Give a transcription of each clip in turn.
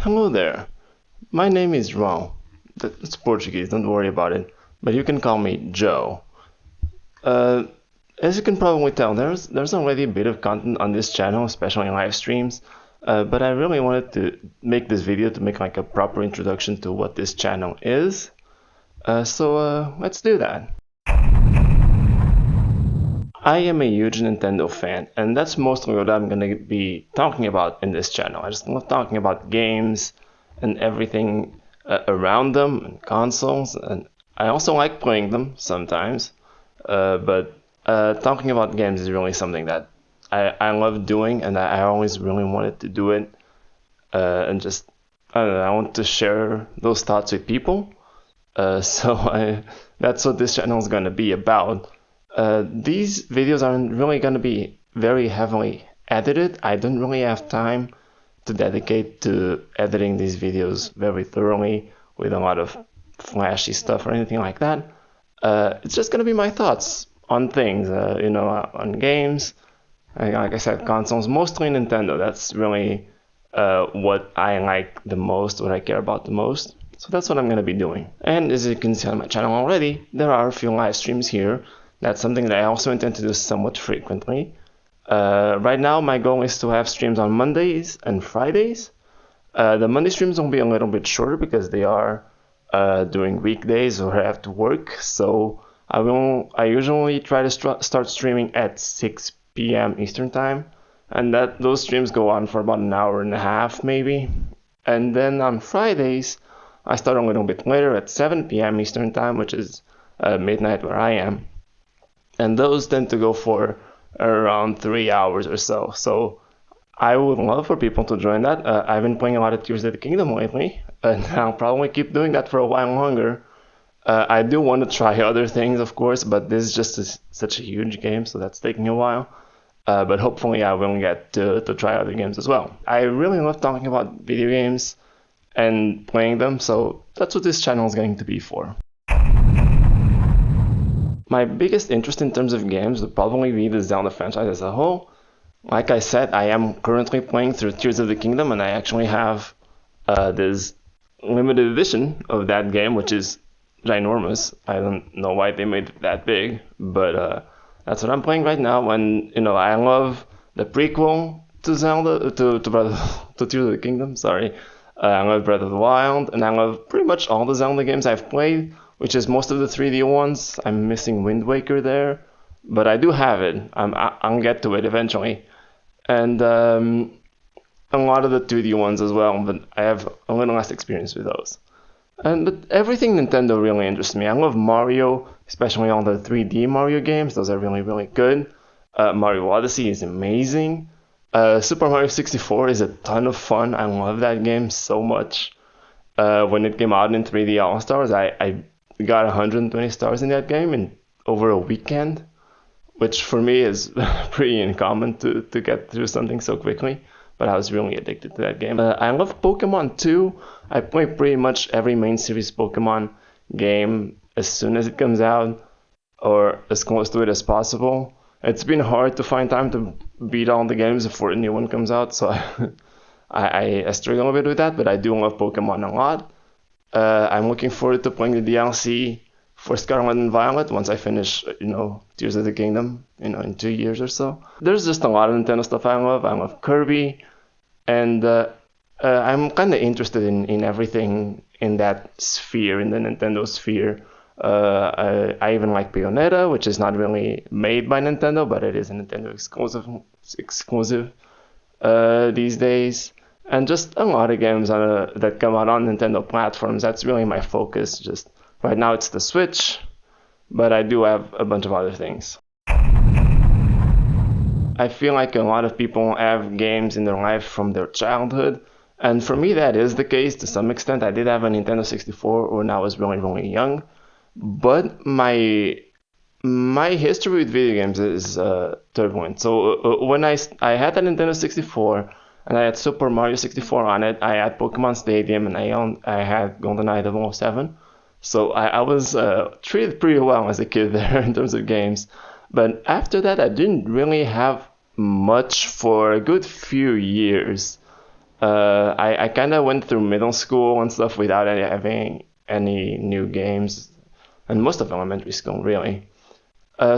Hello there. My name is João. It's Portuguese, don't worry about it. But you can call me Joe. Uh, as you can probably tell, there's already a bit of content on this channel, especially in live streams. But I really wanted to make this video to make like a proper introduction to what this channel is. So let's do that. I am a huge Nintendo fan, and that's mostly what I'm gonna be talking about in this channel. I just love talking about games and everything around them and consoles, and I also like playing them sometimes. But talking about games is really something that I love doing, and I always really wanted to do it. And just I don't know, I want to share those thoughts with people. That's what this channel is going to be about. These videos aren't really going to be very heavily edited. I don't really have time to dedicate to editing these videos very thoroughly with a lot of flashy stuff or anything like that. It's just going to be my thoughts on things, on games. Like I said, consoles, mostly Nintendo. That's really what I like the most, what I care about the most. So that's what I'm going to be doing. And as you can see on my channel already, there are a few live streams here. That's something that I also intend to do somewhat frequently. Right now, my goal is to have streams on Mondays and Fridays. The Monday streams will be a little bit shorter because they are during weekdays or I have to work. So I usually try to start streaming at 6 p.m. Eastern time, and those streams go on for about an hour and a half maybe. And then on Fridays, I start a little bit later at 7 p.m. Eastern time, which is midnight where I am. And those tend to go for around 3 hours or so. So I would love for people to join that. I've been playing a lot of Tears of the Kingdom lately, and I'll probably keep doing that for a while longer. I do want to try other things, of course, but this is just such a huge game, so that's taking a while. But hopefully I will get to try other games as well. I really love talking about video games and playing them, so that's what this channel is going to be for. My biggest interest in terms of games would probably be the Zelda franchise as a whole. Like I said, I am currently playing through Tears of the Kingdom, and I actually have this limited edition of that game, which is ginormous. I don't know why they made it that big, but that's what I'm playing right now. And I love the prequel to Zelda, to Tears of the Kingdom. Sorry, I love Breath of the Wild, and I love pretty much all the Zelda games I've played, which is most of the 3D ones. I'm missing Wind Waker there, but I do have it. I'll get to it eventually, and a lot of the 2D ones as well. But I have a little less experience with those. But everything Nintendo really interests me. I love Mario, especially all the 3D Mario games. Those are really, really good. Mario Odyssey is amazing. Super Mario 64 is a ton of fun. I love that game so much. When it came out in 3D All Stars, I got 120 stars in that game in over a weekend, which for me is pretty uncommon to get through something so quickly. But I was really addicted to that game. I love Pokemon too. I play pretty much every main series Pokemon game as soon as it comes out, or as close to it as possible. It's been hard to find time to beat all the games before a new one comes out, so I struggle a bit with that, but I do love Pokemon a lot. I'm looking forward to playing the DLC for Scarlet and Violet once I finish, Tears of the Kingdom, in 2 years or so. There's just a lot of Nintendo stuff I love. I love Kirby, and I'm kind of interested in everything in that sphere, in the Nintendo sphere. I even like Bayonetta, which is not really made by Nintendo, but it is a Nintendo exclusive these days. And just a lot of games that come out on Nintendo platforms. That's really my focus. Just right now it's the Switch, but I do have a bunch of other things. I feel like a lot of people have games in their life from their childhood, and for me that is the case to some extent. I did have a Nintendo 64 when I was really, really young, but my history with video games is turbulent. So when I had a Nintendo 64 and I had Super Mario 64 on it, I had Pokemon Stadium, and I had GoldenEye 007. So I was treated pretty well as a kid there in terms of games. But after that, I didn't really have much for a good few years. I kind of went through middle school and stuff without having any new games, and most of elementary school, really.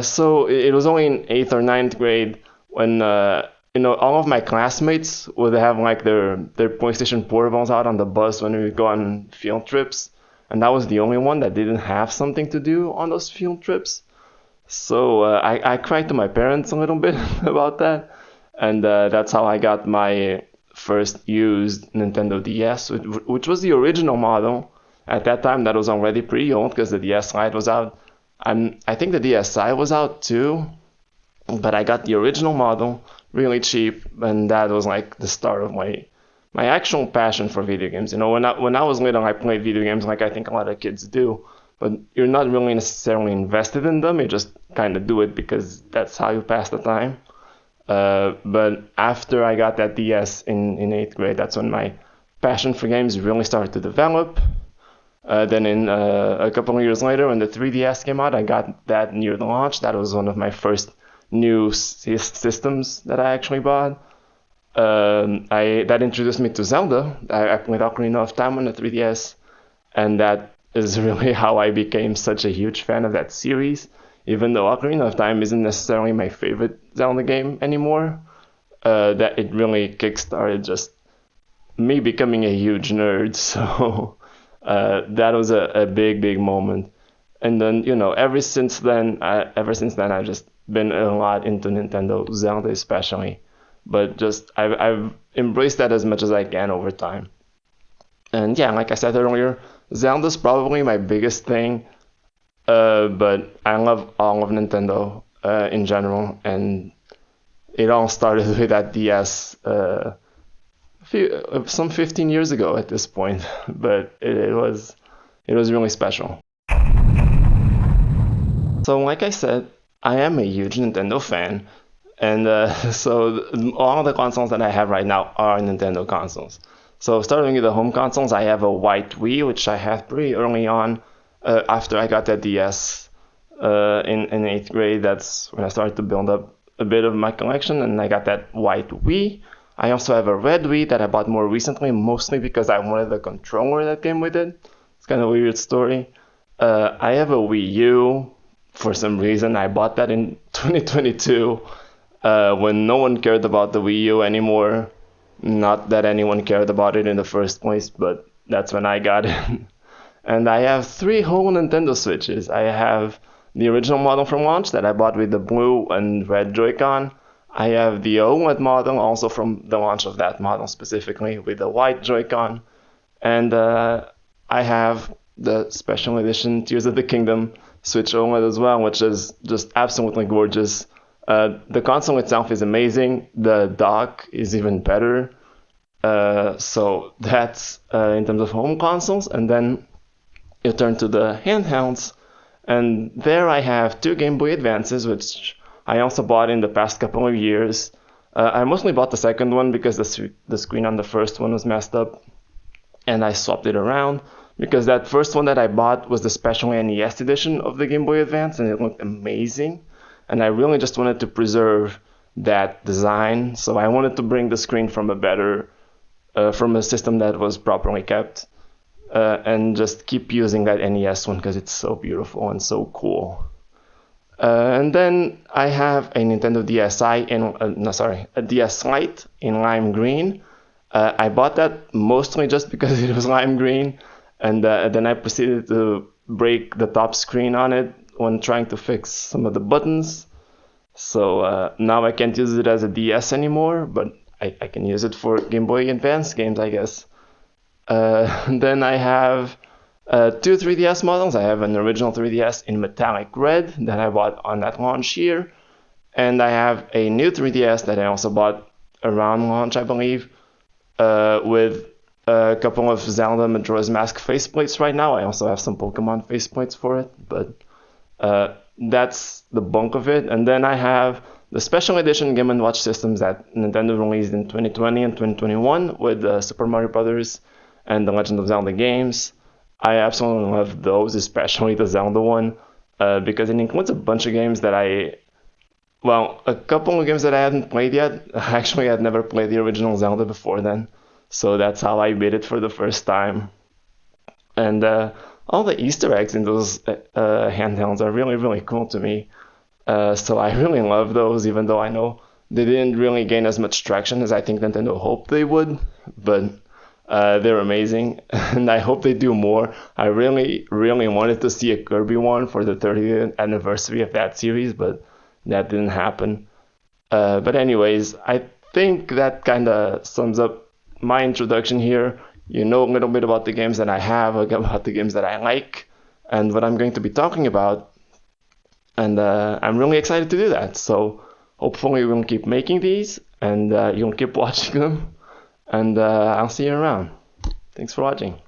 So it was only in eighth or ninth grade when all of my classmates would have like their PlayStation Portables out on the bus when we would go on field trips, and I was the only one that didn't have something to do on those field trips. So I cried to my parents a little bit about that, and that's how I got my first used Nintendo DS, which was the original model. At that time, that was already pretty old because the DS Lite was out. I think the DSi was out too, but I got the original model really cheap, and that was like the start of my actual passion for video games. When I was little, I played video games like I think a lot of kids do, but you're not really necessarily invested in them. You just kind of do it because that's how you pass the time. But after I got that DS in eighth grade, that's when my passion for games really started to develop. Then a couple of years later, when the 3DS came out, I got that near the launch. That was one of my first new systems that I actually bought. That introduced me to Zelda. I played Ocarina of Time on the 3DS, and that is really how I became such a huge fan of that series. Even though Ocarina of Time isn't necessarily my favorite Zelda game anymore, that it really kickstarted just me becoming a huge nerd. So that was a big, big moment. And then, ever since then, I've just been a lot into Nintendo, Zelda especially. But just I've embraced that as much as I can over time. And yeah, like I said earlier, Zelda's probably my biggest thing. But I love all of Nintendo in general, and it all started with that DS some 15 years ago at this point. But it was really special. So, like I said, I am a huge Nintendo fan, and so all the consoles that I have right now are Nintendo consoles. So, starting with the home consoles, I have a white Wii, which I had pretty early on after I got that DS in eighth grade. That's when I started to build up a bit of my collection, and I got that white Wii. I also have a red Wii that I bought more recently, mostly because I wanted the controller that came with it. It's kind of a weird story. I have a Wii U. For some reason, I bought that in 2022 when no one cared about the Wii U anymore. Not that anyone cared about it in the first place, but that's when I got it. And I have three whole Nintendo Switches. I have the original model from launch that I bought with the blue and red Joy-Con. I have the OLED model, also from the launch of that model specifically, with the white Joy-Con. And I have the special edition Tears of the Kingdom Switch OLED as well, which is just absolutely gorgeous. The console itself is amazing. The dock is even better. So that's in terms of home consoles. And then you turn to the handhelds. And there I have two Game Boy Advances, which I also bought in the past couple of years. I mostly bought the second one because the screen on the first one was messed up, and I swapped it around because that first one that I bought was the special NES edition of the Game Boy Advance, and it looked amazing. And I really just wanted to preserve that design, so I wanted to bring the screen from from a system that was properly kept, and just keep using that NES one because it's so beautiful and so cool. And then I have a Nintendo DSi a DS Lite in lime green. I bought that mostly just because it was lime green, and then I proceeded to break the top screen on it when trying to fix some of the buttons. So now I can't use it as a DS anymore, but I can use it for Game Boy Advance games, I guess. Then I have two 3DS models. I have an original 3DS in metallic red that I bought on that launch year, and I have a new 3DS that I also bought around launch, I believe, with a couple of Zelda Majora's Mask faceplates right now. I also have some Pokemon faceplates for it, but that's the bulk of it. And then I have the special edition Game & Watch systems that Nintendo released in 2020 and 2021 with Super Mario Bros. And The Legend of Zelda games. I absolutely love those, especially the Zelda one, because it includes a bunch of games that a couple of games that I hadn't played yet. Actually, I'd never played the original Zelda before then. So that's how I beat it for the first time. And all the Easter eggs in those handhelds are really, really cool to me. So I really love those, even though I know they didn't really gain as much traction as I think Nintendo hoped they would. But they're amazing, and I hope they do more. I really, really wanted to see a Kirby one for the 30th anniversary of that series, but that didn't happen. But anyways, I think that kind of sums up my introduction here. You know a little bit about the games that I have, about the games that I like, and what I'm going to be talking about. And I'm really excited to do that. So hopefully we'll keep making these, and you'll keep watching them. And I'll see you around. Thanks for watching.